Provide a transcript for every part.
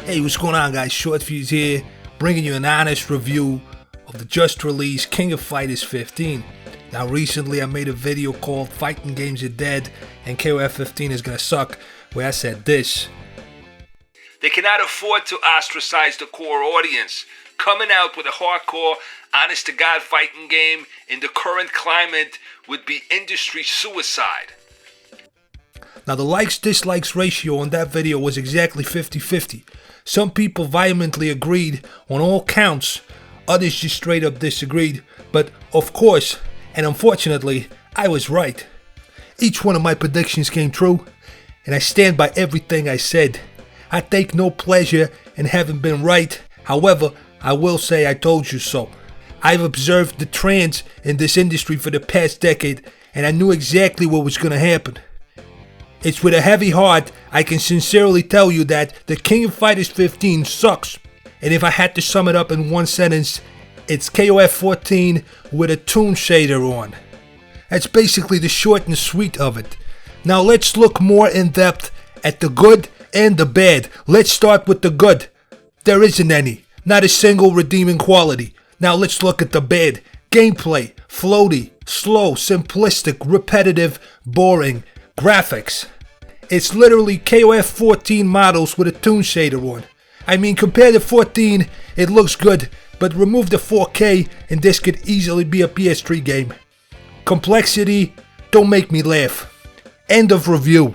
Hey, what's going on, guys? Short Fuse here, bringing you an honest review of the just released King of Fighters 15. Now, recently I made a video called Fighting Games Are Dead and KoFXV is gonna suck, where I said this: they cannot afford to ostracize the core audience. Coming out with a hardcore, honest-to-God fighting game in the current climate would be industry suicide. Now, the likes-dislikes ratio on that video was exactly 50-50. Some people vehemently agreed on all counts, others just straight up disagreed. But of course, and unfortunately, I was right. Each one of my predictions came true, and I stand by everything I said. I take no pleasure in having been right. However, I will say I told you so. I've observed the trends in this industry for the past decade, and I knew exactly what was going to happen. It's with a heavy heart I can sincerely tell you that the King of Fighters 15 sucks. And if I had to sum it up in one sentence, it's KOF 14 with a toon shader on. That's basically the short and sweet of it. Now let's look more in depth at the good and the bad. Let's start with the good. There isn't any. Not a single redeeming quality. Now let's look at the bad. Gameplay, floaty, slow, simplistic, repetitive, boring. Graphics. It's literally KOF 14 models with a toon shader on. I mean, compared to 14, it looks good, but remove the 4K and this could easily be a PS3 game. Complexity, don't make me laugh. End of review.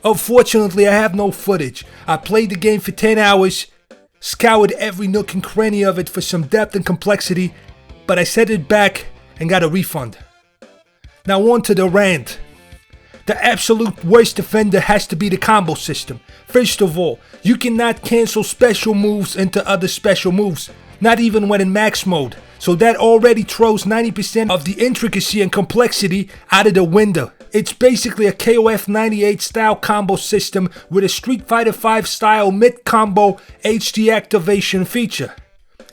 Unfortunately, I have no footage. I played the game for 10 hours, scoured every nook and cranny of it for some depth and complexity, but I sent it back and got a refund. Now on to the rant. The absolute worst offender has to be the combo system. First of all, you cannot cancel special moves into other special moves, not even when in max mode. So that already throws 90% of the intricacy and complexity out of the window. It's basically a KOF 98 style combo system with a Street Fighter V style mid-combo HD activation feature.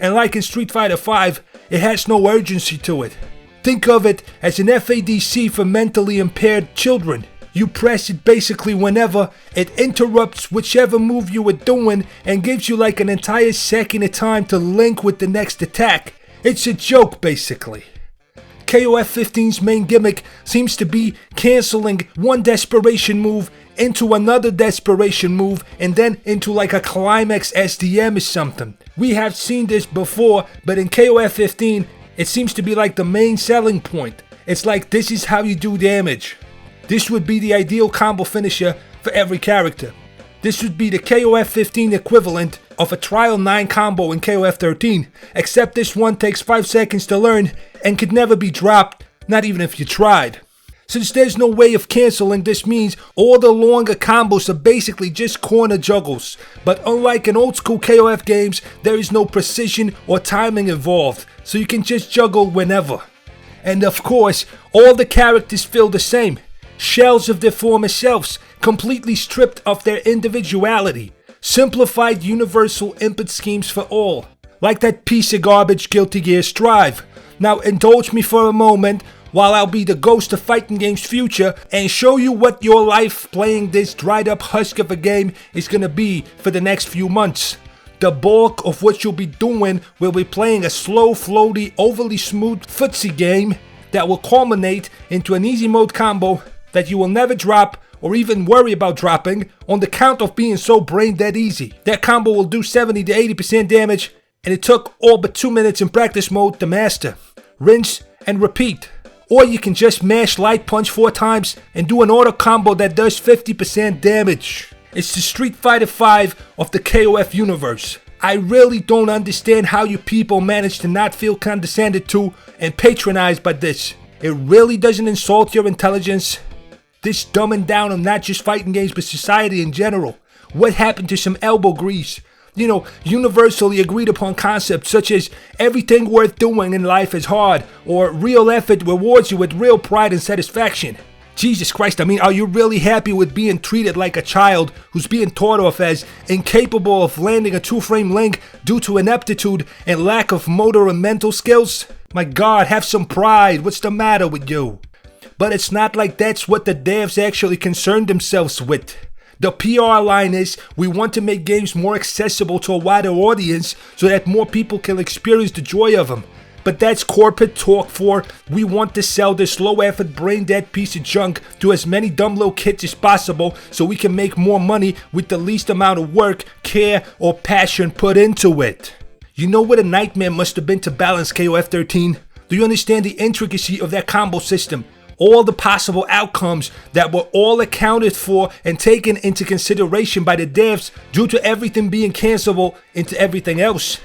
And like in Street Fighter V, it has no urgency to it. Think of it as an FADC for mentally impaired children. You press it basically whenever, it interrupts whichever move you were doing and gives you like an entire second of time to link with the next attack. It's a joke basically. KOF 15's main gimmick seems to be cancelling one desperation move into another desperation move and then into like a climax SDM or something. We have seen this before, but in KOF 15, it seems to be like the main selling point. It's like this is how you do damage. This would be the ideal combo finisher for every character. This would be the KOF 15 equivalent of a Trial 9 combo in KOF 13, except this one takes 5 seconds to learn and could never be dropped, not even if you tried. Since there's no way of cancelling, this means all the longer combos are basically just corner juggles. But unlike in old school KOF games, there is no precision or timing involved, so you can just juggle whenever. And of course, all the characters feel the same. Shells of their former selves, completely stripped of their individuality. Simplified universal input schemes for all. Like that piece of garbage Guilty Gear Strive. Now indulge me for a moment while I'll be the ghost of fighting games future and show you what your life playing this dried up husk of a game is gonna be for the next few months. The bulk of what you'll be doing will be playing a slow, floaty, overly smooth footsie game that will culminate into an easy mode combo that you will never drop or even worry about dropping on the count of being so brain dead easy. That combo will do 70 to 80% damage, and it took all but 2 minutes in practice mode to master. Rinse and repeat. Or you can just mash light punch 4 times and do an auto combo that does 50% damage. It's the Street Fighter V of the KOF universe. I really don't understand how you people manage to not feel condescended to and patronized by this. It really doesn't insult your intelligence. This dumbing down of not just fighting games but society in general. What happened to some elbow grease? You know, universally agreed upon concepts such as everything worth doing in life is hard, or real effort rewards you with real pride and satisfaction. Jesus Christ, I mean, are you really happy with being treated like a child who's being thought of as incapable of landing a 2-frame link due to ineptitude and lack of motor and mental skills? My God, have some pride. What's the matter with you? But it's not like that's what the devs actually concerned themselves with. The PR line is, we want to make games more accessible to a wider audience so that more people can experience the joy of them. But that's corporate talk for, we want to sell this low-effort, brain-dead piece of junk to as many dumb little kids as possible so we can make more money with the least amount of work, care, or passion put into it. You know what a nightmare must have been to balance KOF 13? Do you understand the intricacy of that combo system? All the possible outcomes that were all accounted for and taken into consideration by the devs due to everything being cancelable into everything else.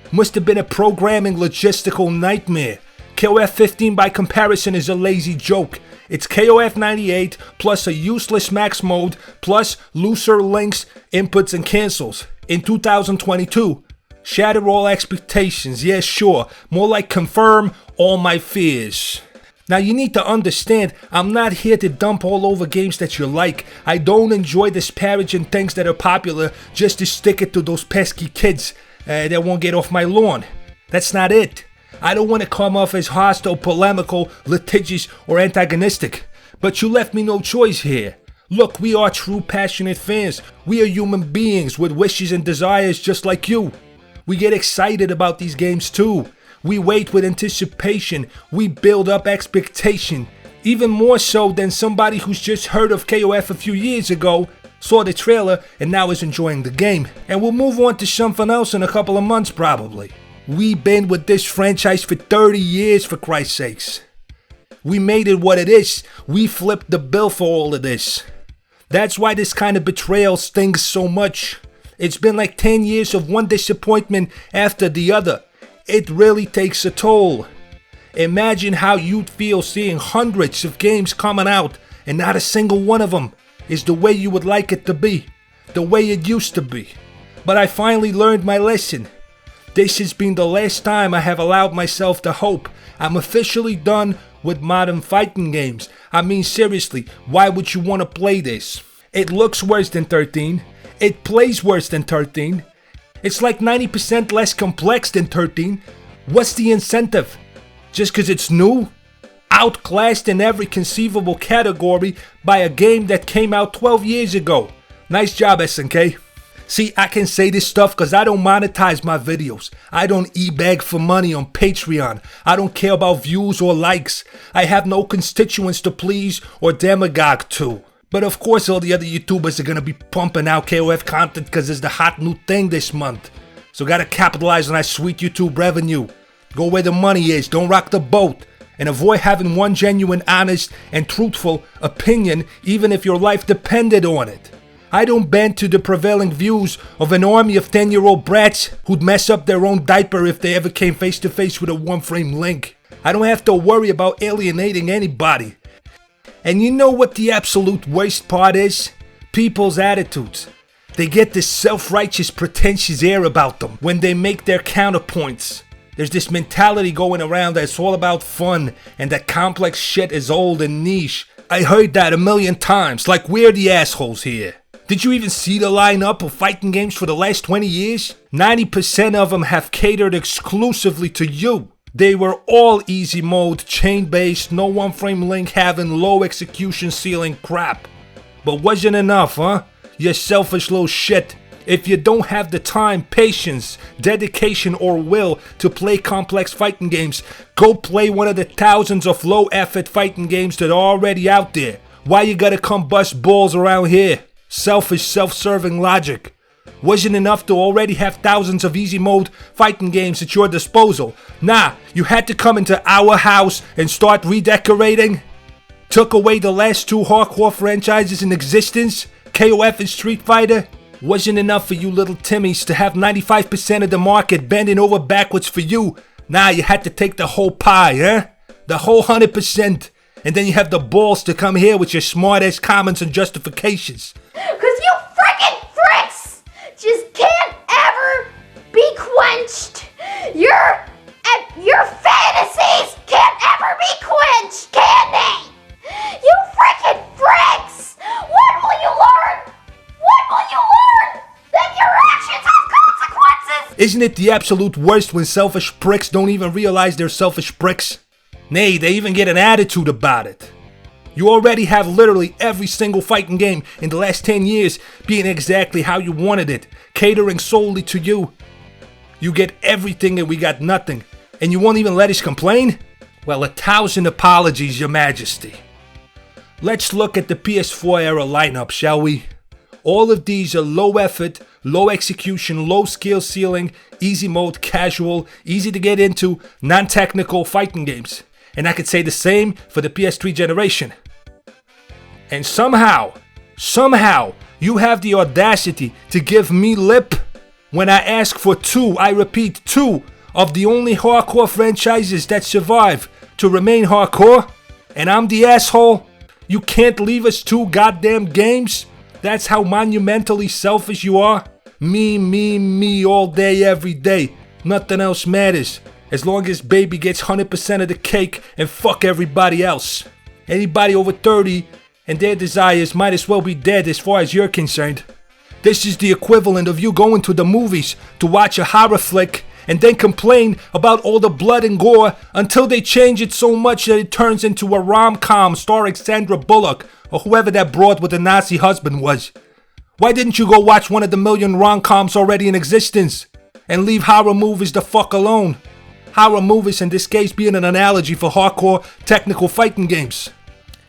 Must have been a programming logistical nightmare. KOF 15 by comparison is a lazy joke. It's KOF 98 plus a useless max mode plus looser links, inputs and cancels. In 2022, shatter all expectations, yeah sure, more like confirm all my fears. Now you need to understand, I'm not here to dump all over games that you like. I don't enjoy disparaging things that are popular just to stick it to those pesky kids that won't get off my lawn. That's not it. I don't want to come off as hostile, polemical, litigious, or antagonistic. But you left me no choice here. Look, we are true passionate fans. We are human beings with wishes and desires just like you. We get excited about these games too. We wait with anticipation, we build up expectation, even more so than somebody who's just heard of KOF a few years ago, saw the trailer, and now is enjoying the game. And we'll move on to something else in a couple of months probably. We've been with this franchise for 30 years for Christ's sakes. We made it what it is, we flipped the bill for all of this. That's why this kind of betrayal stings so much. It's been like 10 years of one disappointment after the other. It really takes a toll. Imagine how you'd feel seeing hundreds of games coming out and not a single one of them is the way you would like it to be, the way it used to be. But I finally learned my lesson. This has been the last time I have allowed myself to hope. I'm officially done with modern fighting games. I mean seriously, why would you want to play this? It looks worse than 13. It plays worse than 13. It's like 90% less complex than 13. What's the incentive? Just because it's new? Outclassed in every conceivable category by a game that came out 12 years ago. Nice job, SNK. See, I can say this stuff because I don't monetize my videos. I don't e-beg for money on Patreon. I don't care about views or likes. I have no constituents to please or demagogue to. But of course all the other YouTubers are gonna be pumping out KOF content because it's the hot new thing this month. So gotta capitalize on that sweet YouTube revenue. Go where the money is, don't rock the boat. And avoid having one genuine, honest, and truthful opinion even if your life depended on it. I don't bend to the prevailing views of an army of 10-year-old brats who'd mess up their own diaper if they ever came face to face with a one-frame link. I don't have to worry about alienating anybody. And you know what the absolute worst part is? People's attitudes. They get this self-righteous, pretentious air about them when they make their counterpoints. There's this mentality going around that it's all about fun and that complex shit is old and niche. I heard that a million times, like we're the assholes here. Did you even see the lineup of fighting games for the last 20 years? 90% of them have catered exclusively to you. They were all easy mode, chain-based, no one-frame link having low execution ceiling crap. But wasn't enough, huh? You selfish little shit. If you don't have the time, patience, dedication, or will to play complex fighting games, go play one of the thousands of low-effort fighting games that are already out there. Why you gotta come bust balls around here? Selfish, self-serving logic. Wasn't enough to already have thousands of easy mode fighting games at your disposal. Nah, you had to come into our house and start redecorating? Took away the last two hardcore franchises in existence, KOF and Street Fighter? Wasn't enough for you little Timmies to have 95% of the market bending over backwards for you. Nah, you had to take the whole pie, huh? The whole 100%. And then you have the balls to come here with your smart-ass comments and justifications. Cause you frickin' fricks just can't ever be quenched. Your fantasies can't ever be quenched, can they? You frickin' fricks! What will you learn? What will you learn? That your actions have consequences! Isn't it the absolute worst when selfish pricks don't even realize they're selfish pricks? Nay, they even get an attitude about it. You already have literally every single fighting game in the last 10 years being exactly how you wanted it, catering solely to you. You get everything and we got nothing, and you won't even let us complain? Well, 1,000 apologies, Your Majesty. Let's look at the PS4 era lineup, shall we? All of these are low effort, low execution, low skill ceiling, easy mode, casual, easy to get into, non-technical fighting games. And I could say the same for the PS3 generation. And somehow, you have the audacity to give me lip when I ask for I repeat, two of the only hardcore franchises that survive to remain hardcore, and I'm the asshole. You can't leave us 2 goddamn games? That's how monumentally selfish you are? Me all day, every day. Nothing else matters. As long as baby gets 100% of the cake and fuck everybody else. Anybody over 30 and their desires might as well be dead as far as you're concerned. This is the equivalent of you going to the movies to watch a horror flick and then complain about all the blood and gore until they change it so much that it turns into a rom-com starring Sandra Bullock or whoever that broad with the Nazi husband was. Why didn't you go watch one of the million rom-coms already in existence and leave horror movies the fuck alone? Horror movies in this case being an analogy for hardcore technical fighting games.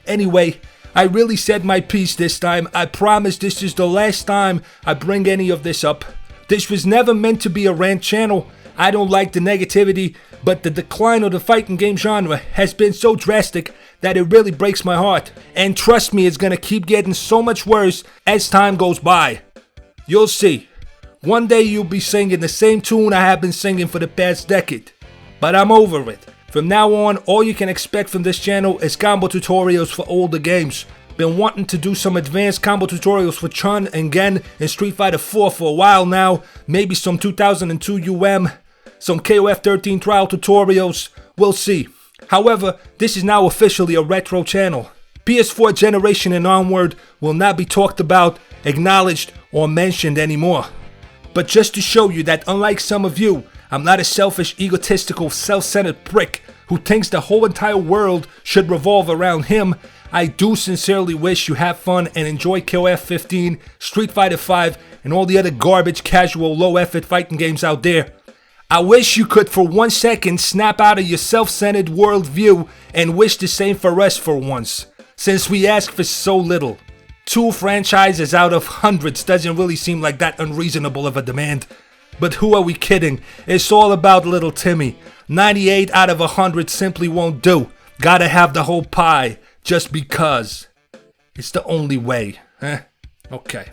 Anyway, I really said my piece this time. I promise this is the last time I bring any of this up. This was never meant to be a rant channel. I don't like the negativity, but the decline of the fighting game genre has been so drastic that it really breaks my heart. And trust me, it's gonna keep getting so much worse as time goes by. You'll see. One day you'll be singing the same tune I have been singing for the past decade. But I'm over it. From now on, all you can expect from this channel is combo tutorials for older games. Been wanting to do some advanced combo tutorials for Chun and Gen in Street Fighter 4 for a while now. Maybe some 2002 UM. Some KoF13 trial tutorials, we'll see. However, this is now officially a retro channel. PS4 generation and onward will not be talked about, acknowledged, or mentioned anymore. But just to show you that unlike some of you, I'm not a selfish, egotistical, self-centered prick who thinks the whole entire world should revolve around him, I do sincerely wish you have fun and enjoy KoF15, Street Fighter 5, and all the other garbage, casual, low-effort fighting games out there. I wish you could for 1 second snap out of your self-centered worldview and wish the same for us for once, since we ask for so little. 2 franchises out of hundreds doesn't really seem like that unreasonable of a demand. But who are we kidding? It's all about little Timmy. 98 out of 100 simply won't do. Gotta have the whole pie, just because. It's the only way, huh? Okay.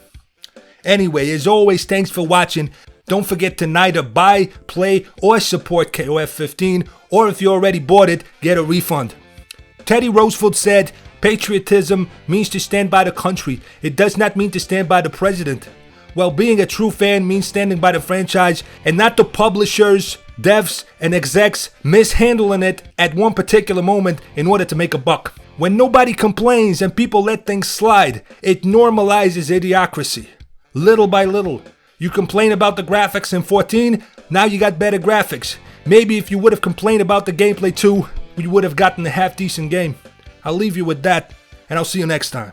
Anyway, as always, thanks for watching. Don't forget to neither buy, play, or support KoF15, or if you already bought it, get a refund. Teddy Roosevelt said, "Patriotism means to stand by the country. It does not mean to stand by the president." Well, being a true fan means standing by the franchise and not the publishers, devs, and execs mishandling it at one particular moment in order to make a buck. When nobody complains and people let things slide, it normalizes idiocracy. Little by little. You complain about the graphics in 14, now you got better graphics. Maybe if you would have complained about the gameplay too, you would have gotten a half-decent game. I'll leave you with that, and I'll see you next time.